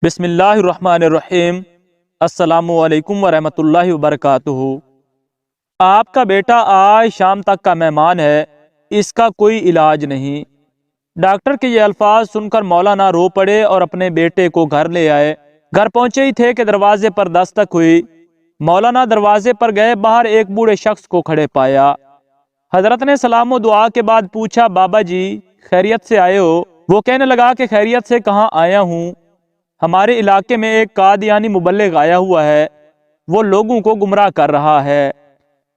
بسم اللہ الرحمن الرحیم۔ السلام علیکم ورحمۃ اللہ وبرکاتہ۔ آپ کا بیٹا آج شام تک کا مہمان ہے، اس کا کوئی علاج نہیں۔ ڈاکٹر کے یہ الفاظ سن کر مولانا رو پڑے اور اپنے بیٹے کو گھر لے آئے۔ گھر پہنچے ہی تھے کہ دروازے پر دستک ہوئی۔ مولانا دروازے پر گئے، باہر ایک بوڑھے شخص کو کھڑے پایا۔ حضرت نے سلام و دعا کے بعد پوچھا، بابا جی خیریت سے آئے ہو؟ وہ کہنے لگا کہ خیریت سے کہاں آیا ہوں، ہمارے علاقے میں ایک قادیانی مبلغ آیا ہوا ہے، وہ لوگوں کو گمراہ کر رہا ہے،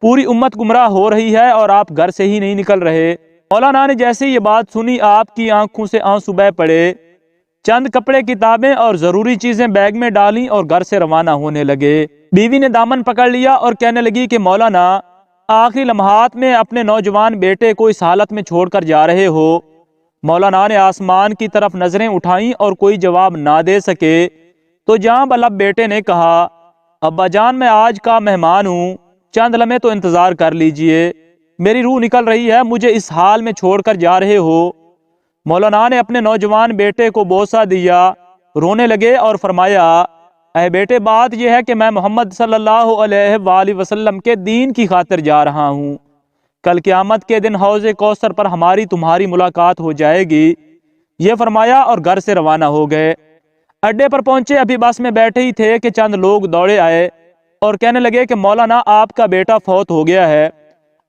پوری امت گمراہ ہو رہی ہے اور آپ گھر سے ہی نہیں نکل رہے۔ مولانا نے جیسے یہ بات سنی، آپ کی آنکھوں سے آنسو بہہ پڑے، چند کپڑے، کتابیں اور ضروری چیزیں بیگ میں ڈالیں اور گھر سے روانہ ہونے لگے۔ بیوی نے دامن پکڑ لیا اور کہنے لگی کہ مولانا آخری لمحات میں اپنے نوجوان بیٹے کو اس حالت میں چھوڑ کر جا رہے ہو۔ مولانا نے آسمان کی طرف نظریں اٹھائیں اور کوئی جواب نہ دے سکے تو جاں بلب بیٹے نے کہا، ابا جان میں آج کا مہمان ہوں، چند لمحے تو انتظار کر لیجئے، میری روح نکل رہی ہے، مجھے اس حال میں چھوڑ کر جا رہے ہو۔ مولانا نے اپنے نوجوان بیٹے کو بوسہ دیا، رونے لگے اور فرمایا، اے بیٹے بات یہ ہے کہ میں محمد صلی اللہ علیہ وآلہ وسلم کے دین کی خاطر جا رہا ہوں، کل قیامت کے دن حوض کوثر پر ہماری تمہاری ملاقات ہو جائے گی۔ یہ فرمایا اور گھر سے روانہ ہو گئے۔ اڈے پر پہنچے، ابھی بس میں بیٹھے ہی تھے کہ چند لوگ دوڑے آئے اور کہنے لگے کہ مولانا آپ کا بیٹا فوت ہو گیا ہے،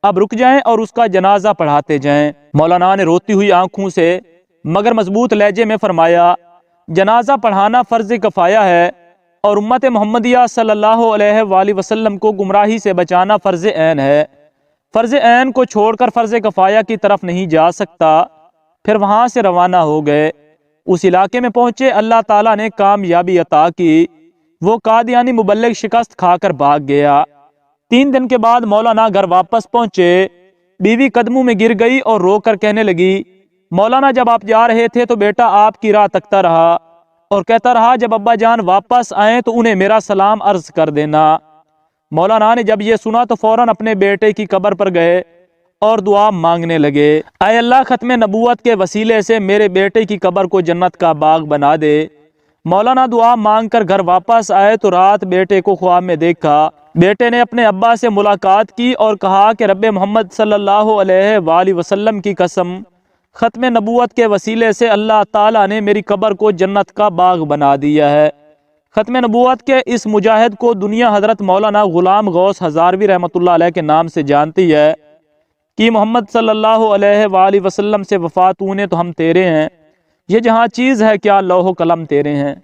اب رک جائیں اور اس کا جنازہ پڑھاتے جائیں۔ مولانا نے روتی ہوئی آنکھوں سے مگر مضبوط لہجے میں فرمایا، جنازہ پڑھانا فرض کفایہ ہے اور امت محمدیہ صلی اللہ علیہ وآلہ وسلم کو گمراہی سے بچانا فرض عین ہے، فرض عین کو چھوڑ کر فرض کفایہ کی طرف نہیں جا سکتا۔ پھر وہاں سے روانہ ہو گئے۔ اس علاقے میں پہنچے، اللہ تعالیٰ نے کامیابی عطا کی، وہ قادیانی مبلغ شکست کھا کر بھاگ گیا۔ 3 دن کے بعد مولانا گھر واپس پہنچے، بیوی قدموں میں گر گئی اور رو کر کہنے لگی، مولانا جب آپ جا رہے تھے تو بیٹا آپ کی راہ تکتا رہا اور کہتا رہا جب ابا جان واپس آئیں تو انہیں میرا سلام عرض کر دینا۔ مولانا نے جب یہ سنا تو فوراً اپنے بیٹے کی قبر پر گئے اور دعا مانگنے لگے، اے اللہ ختم نبوت کے وسیلے سے میرے بیٹے کی قبر کو جنت کا باغ بنا دے۔ مولانا دعا مانگ کر گھر واپس آئے تو رات بیٹے کو خواب میں دیکھا۔ بیٹے نے اپنے ابا سے ملاقات کی اور کہا کہ رب محمد صلی اللہ علیہ وآلہ وسلم کی قسم، ختم نبوت کے وسیلے سے اللہ تعالیٰ نے میری قبر کو جنت کا باغ بنا دیا ہے۔ ختم نبوت کے اس مجاہد کو دنیا حضرت مولانا غلام غوث ہزاروی رحمۃ اللہ علیہ کے نام سے جانتی ہے کہ محمد صلی اللہ علیہ وآلہ وسلم سے وفات ہونے تو ہم تیرے ہیں، یہ جہاں چیز ہے کیا لوح و قلم تیرے ہیں۔